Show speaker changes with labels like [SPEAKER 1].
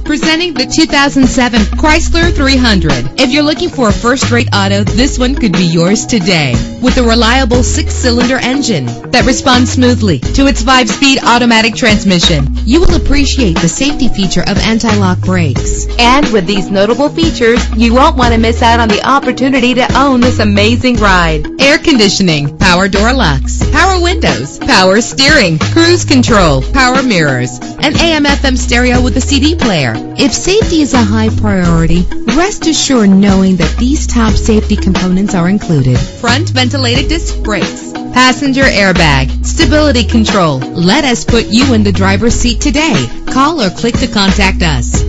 [SPEAKER 1] Presenting the 2007 Chrysler 300. If you're looking for a first-rate auto, this one could be yours today. With a reliable 6-cylinder engine that responds smoothly to its 5-speed automatic transmission, you will appreciate the safety feature of anti-lock brakes. And with these notable features, you won't want to miss out on the opportunity to own this amazing ride. Air conditioning, power door locks, power windows, power steering, cruise control, power mirrors, an AM/FM stereo with a CD player. If safety is a high priority, rest assured knowing that these top safety components are included. Front ventilated disc brakes, passenger airbag, stability control. Let us put you in the driver's seat today. Call or click to contact us.